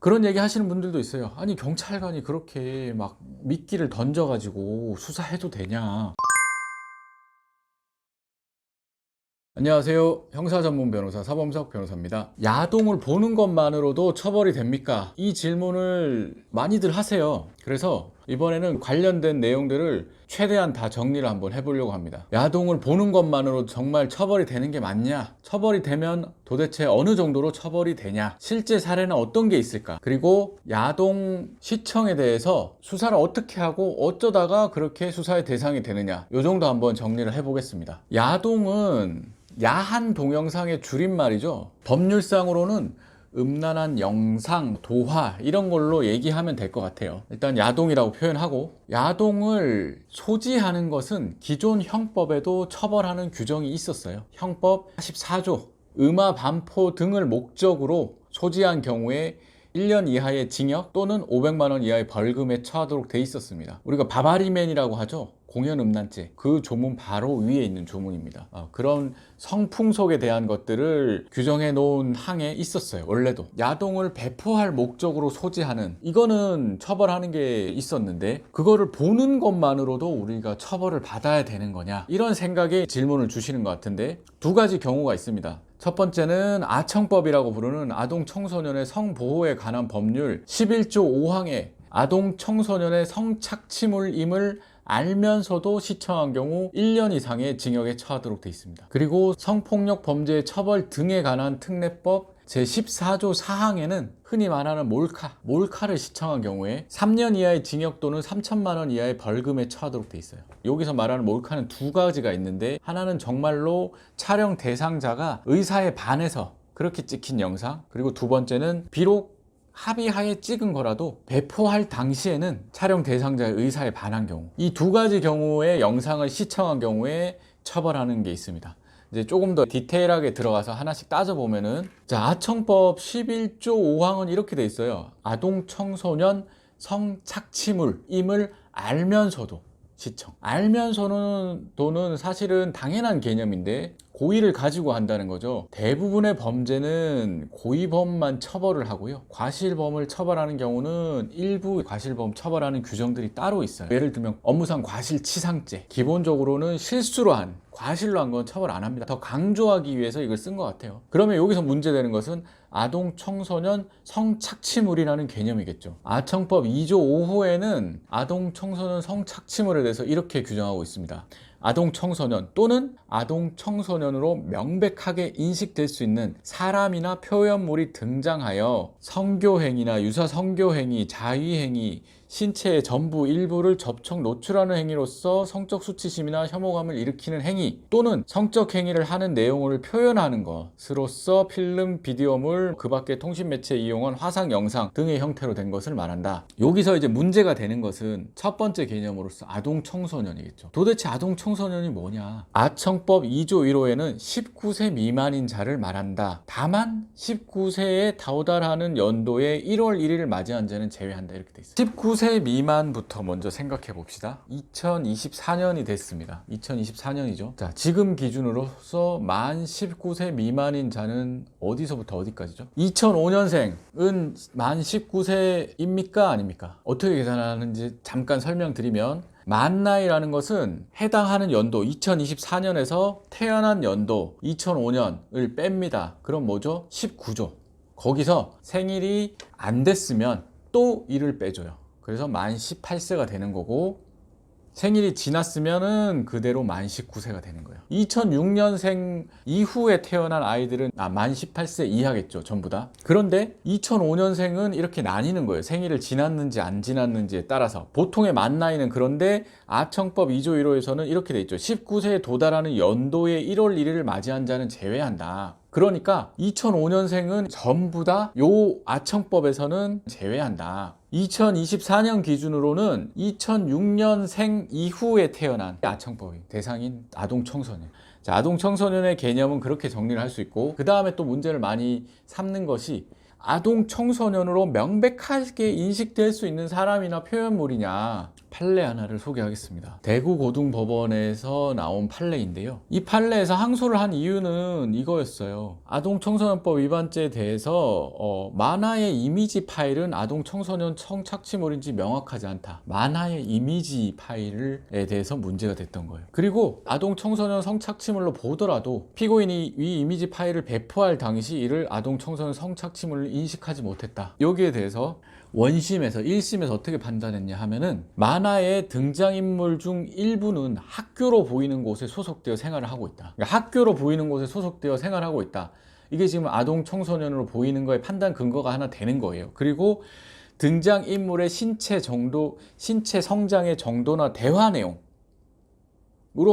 그런 얘기 하시는 분들도 있어요. 아니 경찰관이 그렇게 막 미끼를 던져 가지고 수사해도 되냐. 안녕하세요. 형사 전문 변호사 사범석 변호사입니다. 야동을 보는 것만으로도 처벌이 됩니까? 이 질문을 많이들 하세요. 그래서 이번에는 관련된 내용들을 최대한 다 정리를 한번 해보려고 합니다. 야동을 보는 것만으로도 정말 처벌이 되는 게 맞냐? 처벌이 되면 도대체 어느 정도로 처벌이 되냐? 실제 사례는 어떤 게 있을까? 그리고 야동 시청에 대해서 수사를 어떻게 하고 어쩌다가 그렇게 수사의 대상이 되느냐? 이 정도 한번 정리를 해보겠습니다. 야동은 야한 동영상의 줄임말이죠. 법률상으로는 음란한 영상, 도화 이런 걸로 얘기하면 될 것 같아요. 일단 야동이라고 표현하고, 야동을 소지하는 것은 기존 형법에도 처벌하는 규정이 있었어요. 형법 44조 음화, 반포 등을 목적으로 소지한 경우에 1년 이하의 징역 또는 500만 원 이하의 벌금에 처하도록 돼 있었습니다. 우리가 바바리맨이라고 하죠. 공연음란죄, 그 조문 바로 위에 있는 조문입니다. 그런 성풍속에 대한 것들을 규정해 놓은 항에 있었어요. 원래도 야동을 배포할 목적으로 소지하는, 이거는 처벌하는 게 있었는데 그거를 보는 것만으로도 우리가 처벌을 받아야 되는 거냐, 이런 생각에 질문을 주시는 것 같은데, 두 가지 경우가 있습니다. 첫 번째는 아청법이라고 부르는 아동 청소년의 성보호에 관한 법률 11조 5항에 아동 청소년의 성착취물임을 알면서도 시청한 경우 1년 이상의 징역에 처하도록 되어 있습니다. 그리고 성폭력 범죄의 처벌 등에 관한 특례법 제14조 4항에는 흔히 말하는 몰카를 시청한 경우에 3년 이하의 징역 또는 3천만 원 이하의 벌금에 처하도록 되어 있어요. 여기서 말하는 몰카는 두 가지가 있는데, 하나는 정말로 촬영 대상자가 의사에 반해서 그렇게 찍힌 영상, 그리고 두 번째는 비록 합의하에 찍은 거라도 배포할 당시에는 촬영 대상자의 의사에 반한 경우, 이 두 가지 경우의 영상을 시청한 경우에 처벌하는 게 있습니다. 이제 조금 더 디테일하게 들어가서 하나씩 따져보면은, 자, 아청법 11조 5항은 이렇게 돼 있어요. 아동 청소년 성착취물임을 알면서도 시청. 알면서는 사실은 당연한 개념인데 고의를 가지고 한다는 거죠. 대부분의 범죄는 고의범만 처벌을 하고요, 과실범을 처벌하는 경우는 일부 과실범 처벌하는 규정들이 따로 있어요. 예를 들면 업무상 과실치상죄, 기본적으로는 실수로 한, 과실로 한 건 처벌 안 합니다. 더 강조하기 위해서 이걸 쓴 것 같아요. 그러면 여기서 문제되는 것은 아동 청소년 성착취물이라는 개념이겠죠. 아청법 2조 5호에는 아동 청소년 성착취물에 대해서 이렇게 규정하고 있습니다. 아동 청소년 또는 아동 청소년으로 명백하게 인식될 수 있는 사람이나 표현물이 등장하여 성교행위나 유사 성교행위, 자위행위, 신체의 전부 일부를 접촉 노출하는 행위로서 성적 수치심이나 혐오감을 일으키는 행위, 또는 성적 행위를 하는 내용을 표현하는 것으로서 필름, 비디오물, 그 밖에 통신매체 이용한 화상 영상 등의 형태로 된 것을 말한다. 여기서 이제 문제가 되는 것은 첫 번째 개념으로서 아동 청소년이겠죠. 도대체 아동 청소년이 뭐냐? 아청법 2조 1호에는 19세 미만인 자를 말한다. 다만 19세에 도달하는 연도에 1월 1일을 맞이한 자는 제외한다, 이렇게 돼 있어요. 19세 미만부터 먼저 생각해 봅시다. 2024년이 됐습니다. 2024년이죠. 자, 지금 기준으로서 만 19세 미만인 자는 어디서부터 어디까지죠? 2005년생은 만 19세입니까? 아닙니까? 어떻게 계산하는지 잠깐 설명드리면, 만 나이라는 것은 해당하는 연도 2024년에서 태어난 연도 2005년을 뺍니다. 그럼 뭐죠? 19조. 거기서 생일이 안 됐으면 또 1을 빼줘요. 그래서 만 18세가 되는 거고, 생일이 지났으면은 그대로 만 19세가 되는 거예요. 2006년생 이후에 태어난 아이들은 만 18세 이하겠죠, 전부 다. 그런데 2005년생은 이렇게 나뉘는 거예요. 생일을 지났는지 안 지났는지에 따라서. 보통의 만 나이는, 그런데 아청법 2조 1호에서는 이렇게 돼 있죠. 19세에 도달하는 연도의 1월 1일을 맞이한 자는 제외한다. 그러니까 2005년생은 전부 다 요 아청법에서는 제외한다. 2024년 기준으로는 2006년생 이후에 태어난 아청법의 대상인 아동 청소년. 자, 아동 청소년의 개념은 그렇게 정리를 할 수 있고, 그 다음에 또 문제를 많이 삼는 것이 아동 청소년으로 명백하게 인식될 수 있는 사람이나 표현물이냐, 판례 하나를 소개하겠습니다. 대구고등법원에서 나온 판례인데요. 이 판례에서 항소를 한 이유는 이거였어요. 아동청소년법 위반죄에 대해서 만화의 이미지 파일은 아동청소년 성착취물인지 명확하지 않다. 만화의 이미지 파일에 대해서 문제가 됐던 거예요. 그리고 아동청소년 성착취물로 보더라도 피고인이 이 이미지 파일을 배포할 당시 이를 아동청소년 성착취물로 인식하지 못했다. 여기에 대해서 원심에서 1심에서 어떻게 판단했냐 하면은, 만화의 등장인물 중 일부는 학교로 보이는 곳에 소속되어 생활을 하고 있다. 그러니까 학교로 보이는 곳에 소속되어 생활하고 있다. 이게 지금 아동 청소년으로 보이는 거에 판단 근거가 하나 되는 거예요. 그리고 등장인물의 신체 성장의 정도나 대화 내용으로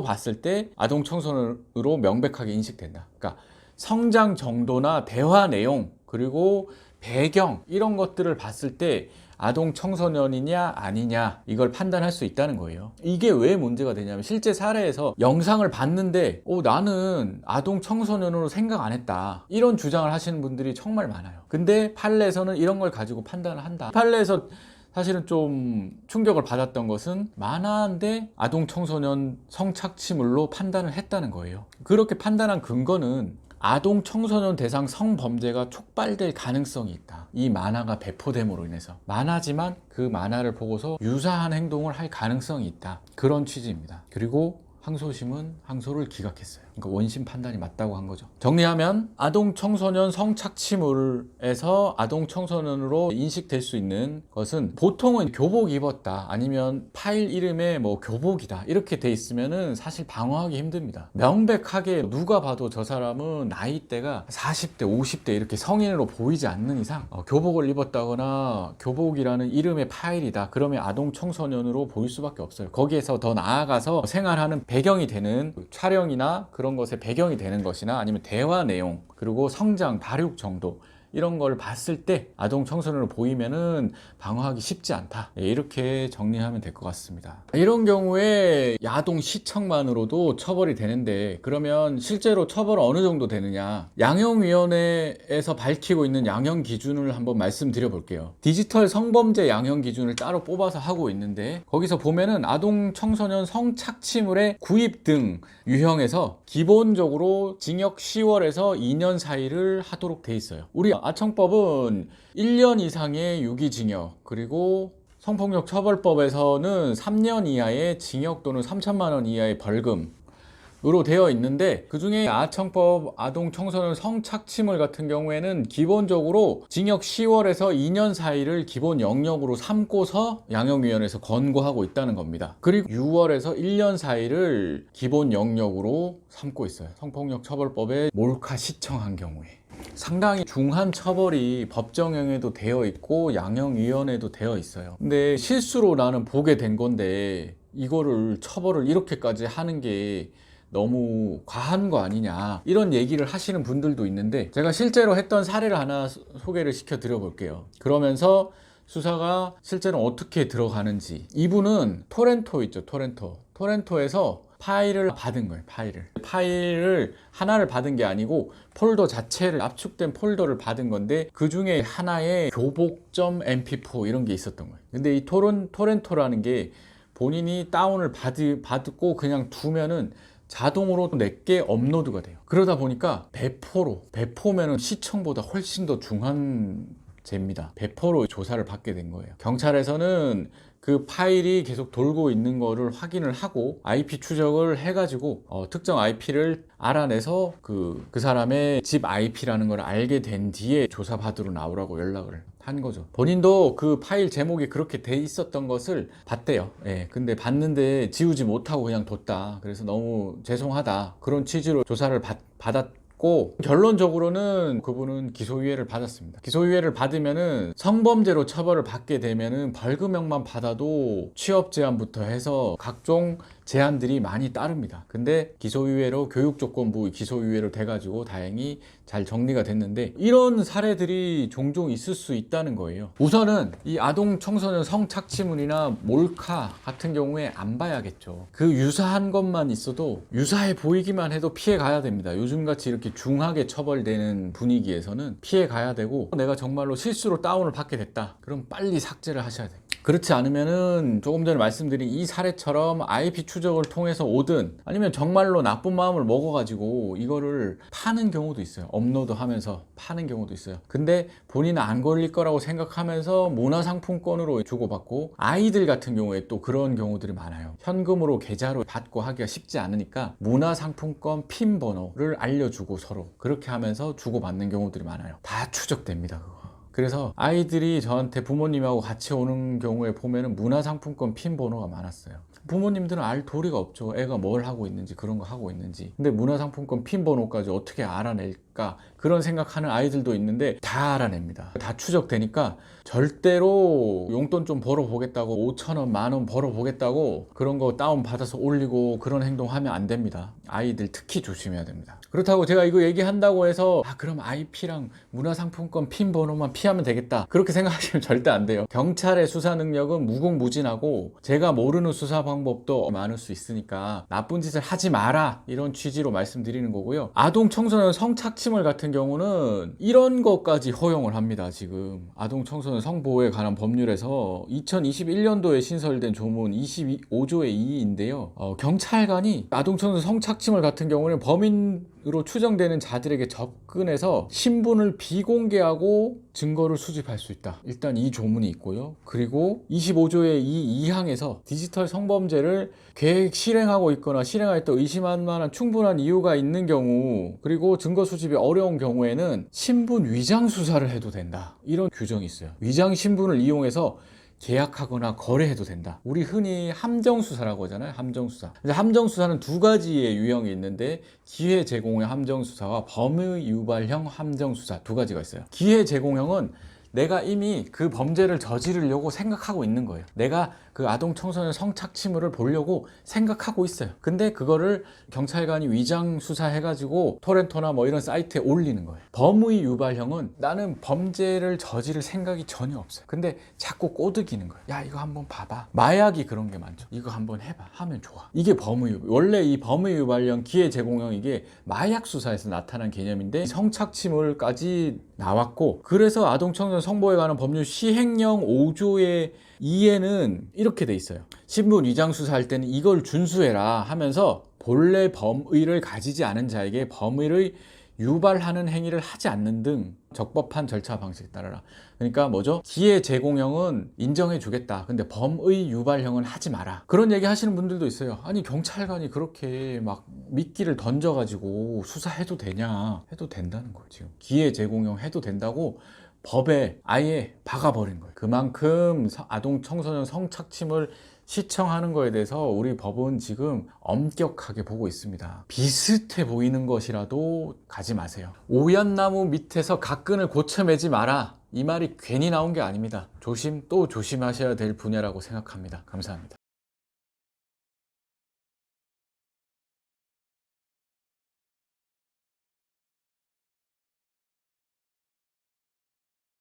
봤을 때 아동 청소년으로 명백하게 인식된다. 그러니까 성장 정도나 대화 내용, 그리고 배경, 이런 것들을 봤을 때 아동 청소년이냐 아니냐, 이걸 판단할 수 있다는 거예요. 이게 왜 문제가 되냐면, 실제 사례에서 영상을 봤는데 나는 아동 청소년으로 생각 안 했다, 이런 주장을 하시는 분들이 정말 많아요. 근데 판례에서는 이런 걸 가지고 판단을 한다. 판례에서 사실은 좀 충격을 받았던 것은, 만화인데 아동 청소년 성착취물로 판단을 했다는 거예요. 그렇게 판단한 근거는 아동 청소년 대상 성범죄가 촉발될 가능성이 있다. 이 만화가 배포됨으로 인해서. 만화지만 그 만화를 보고서 유사한 행동을 할 가능성이 있다. 그런 취지입니다. 그리고 항소심은 항소를 기각했어요. 그러니까 원심 판단이 맞다고 한 거죠. 정리하면, 아동 청소년 성착취물에서 아동 청소년으로 인식될 수 있는 것은, 보통은 교복 입었다, 아니면 파일 이름에 뭐 교복이다, 이렇게 돼 있으면은 사실 방어하기 힘듭니다. 명백하게 누가 봐도 저 사람은 나이대가 40대 50대 이렇게 성인으로 보이지 않는 이상 교복을 입었다거나 교복이라는 이름의 파일이다, 그러면 아동 청소년으로 보일 수밖에 없어요. 거기에서 더 나아가서 생활하는 배경이 되는 촬영이나 그런 것에 배경이 되는 것이나, 아니면 대화 내용, 그리고 성장, 발육 정도, 이런 걸 봤을 때 아동 청소년으로 보이면은 방어하기 쉽지 않다. 이렇게 정리하면 될 것 같습니다. 이런 경우에 야동 시청만으로도 처벌이 되는데, 그러면 실제로 처벌은 어느 정도 되느냐? 양형위원회에서 밝히고 있는 양형 기준을 한번 말씀드려 볼게요. 디지털 성범죄 양형 기준을 따로 뽑아서 하고 있는데, 거기서 보면은 아동 청소년 성착취물의 구입 등 유형에서 기본적으로 징역 10월에서 2년 사이를 하도록 돼 있어요. 우리 아청법은 1년 이상의 유기징역, 그리고 성폭력 처벌법에서는 3년 이하의 징역 또는 3천만 원 이하의 벌금으로 되어 있는데, 그 중에 아청법 아동 청소년 성착취물 같은 경우에는 기본적으로 징역 10월에서 2년 사이를 기본 영역으로 삼고서 양형위원회에서 권고하고 있다는 겁니다. 그리고 6월에서 1년 사이를 기본 영역으로 삼고 있어요. 성폭력 처벌법에 몰카 시청한 경우에. 상당히 중한 처벌이 법정형에도 되어 있고 양형위원회도 되어 있어요. 근데 실수로 나는 보게 된 건데, 이거를 처벌을 이렇게까지 하는 게 너무 과한 거 아니냐, 이런 얘기를 하시는 분들도 있는데, 제가 실제로 했던 사례를 하나 소개를 시켜 드려 볼게요. 그러면서 수사가 실제로 어떻게 들어가는지. 이분은 토렌토 있죠, 토렌토에서 파일을 받은 거예요. 파일을 하나를 받은 게 아니고 폴더 자체를, 압축된 폴더를 받은 건데, 그 중에 하나에 교복.mp4 이런 게 있었던 거예요. 근데 이 토렌토라는 게 본인이 다운을 받고 그냥 두면은 자동으로 내게 업로드가 돼요. 그러다 보니까 배포면은 시청보다 훨씬 더 중한 죄입니다. 배포로 조사를 받게 된 거예요. 경찰에서는 그 파일이 계속 돌고 있는 거를 확인을 하고 IP 추적을 해가지고 특정 IP를 알아내서 그 사람의 집 IP라는 걸 알게 된 뒤에 조사받으러 나오라고 연락을 한 거죠. 본인도 그 파일 제목이 그렇게 돼 있었던 것을 봤대요. 예, 근데 봤는데 지우지 못하고 그냥 뒀다. 그래서 너무 죄송하다, 그런 취지로 조사를 받았고, 결론적으로는 그분은 기소유예를 받았습니다. 기소유예를 받으면은 성범죄로 처벌을 받게 되면은 벌금형만 받아도 취업 제한부터 해서 각종 제한들이 많이 따릅니다. 근데 기소유예로 교육조건부 기소유예로 돼가지고 다행히 잘 정리가 됐는데 이런 사례들이 종종 있을 수 있다는 거예요. 우선은 이 아동 청소년 성착취물이나 몰카 같은 경우에 안 봐야겠죠. 그 유사한 것만 있어도 유사해 보이기만 해도 피해 가야 됩니다. 요즘같이 이렇게 중하게 처벌되는 분위기에서는 피해 가야 되고 내가 정말로 실수로 다운을 받게 됐다. 그럼 빨리 삭제를 하셔야 돼요. 그렇지 않으면은 조금 전에 말씀드린 이 사례처럼 IP 추적을 통해서 오든 아니면 정말로 나쁜 마음을 먹어가지고 이거를 파는 경우도 있어요. 업로드하면서 파는 경우도 있어요. 근데 본인은 안 걸릴 거라고 생각하면서 문화상품권으로 주고받고 아이들 같은 경우에 또 그런 경우들이 많아요. 현금으로 계좌로 받고 하기가 쉽지 않으니까 문화상품권 핀 번호를 알려주고 서로 그렇게 하면서 주고받는 경우들이 많아요. 다 추적됩니다. 그거. 그래서 아이들이 저한테 부모님하고 같이 오는 경우에 보면은 문화상품권 핀 번호가 많았어요. 부모님들은 알 도리가 없죠. 애가 뭘 하고 있는지 그런 거 하고 있는지. 근데 문화상품권 핀 번호까지 어떻게 알아낼까 그런 생각하는 아이들도 있는데 다 알아냅니다. 다 추적되니까 절대로 용돈 좀 벌어보겠다고 5,000원, 10,000원 벌어보겠다고 그런 거 다운받아서 올리고 그런 행동하면 안 됩니다. 아이들 특히 조심해야 됩니다. 그렇다고 제가 이거 얘기한다고 해서 그럼 IP랑 문화상품권 핀 번호만 피하면 되겠다 그렇게 생각하시면 절대 안 돼요. 경찰의 수사 능력은 무궁무진하고 제가 모르는 수사 방법도 많을 수 있으니까 나쁜 짓을 하지 마라 이런 취지로 말씀드리는 거고요. 아동 청소년 성착취물 같은 경우는 이런 것까지 허용을 합니다. 지금 아동 청소년 성보호에 관한 법률에서 2021년도에 신설된 조문 25조의 2인데요. 경찰관이 아동 청소년 성착취물 같은 경우는 범인으로 추정되는 자들에게 접근해서 신분을 비공개하고 증거를 수집할 수 있다. 일단 이 조문이 있고요. 그리고 25조의 이 2항에서 디지털 성범죄를 계획 실행하고 있거나 실행할 때 의심할 만한 충분한 이유가 있는 경우 그리고 증거 수집이 어려운 경우에는 신분 위장 수사를 해도 된다. 이런 규정이 있어요. 위장 신분을 이용해서 계약하거나 거래해도 된다. 우리 흔히 함정수사라고 하잖아요. 함정수사. 함정수사는 두 가지의 유형이 있는데 기회 제공형 함정수사와 범의 유발형 함정수사 두 가지가 있어요. 기회 제공형은 내가 이미 그 범죄를 저지르려고 생각하고 있는 거예요. 내가 그 아동 청소년 성착취물을 보려고 생각하고 있어요. 근데 그거를 경찰관이 위장 수사해가지고 토렌토나 뭐 이런 사이트에 올리는 거예요. 범의 유발형은 나는 범죄를 저지를 생각이 전혀 없어요. 근데 자꾸 꼬드기는 거예요. 야 이거 한번 봐봐. 마약이 그런 게 많죠. 이거 한번 해봐. 하면 좋아. 이게 범의 유발. 원래 이 범의 유발형 기회 제공형 이게 마약 수사에서 나타난 개념인데 성착취물까지 나왔고 그래서 아동 청소년 성보호에 관한 법률 시행령 5조의 2에는 이렇게 돼 있어요. 신분 위장 수사할 때는 이걸 준수해라 하면서 본래 범의를 가지지 않은 자에게 범의를 유발하는 행위를 하지 않는 등 적법한 절차 방식에 따라라. 그러니까 뭐죠? 기회 제공형은 인정해 주겠다. 근데 범의 유발형은 하지 마라. 그런 얘기 하시는 분들도 있어요. 아니 경찰관이 그렇게 막 미끼를 던져가지고 수사해도 되냐? 해도 된다는 거예요. 지금 기회 제공형 해도 된다고 법에 아예 박아버린 거예요. 그만큼 아동 청소년 성착취물 시청하는 거에 대해서 우리 법은 지금 엄격하게 보고 있습니다. 비슷해 보이는 것이라도 가지 마세요. 오얏나무 밑에서 갓근을 고쳐매지 마라. 이 말이 괜히 나온 게 아닙니다. 조심 또 조심하셔야 될 분야라고 생각합니다. 감사합니다.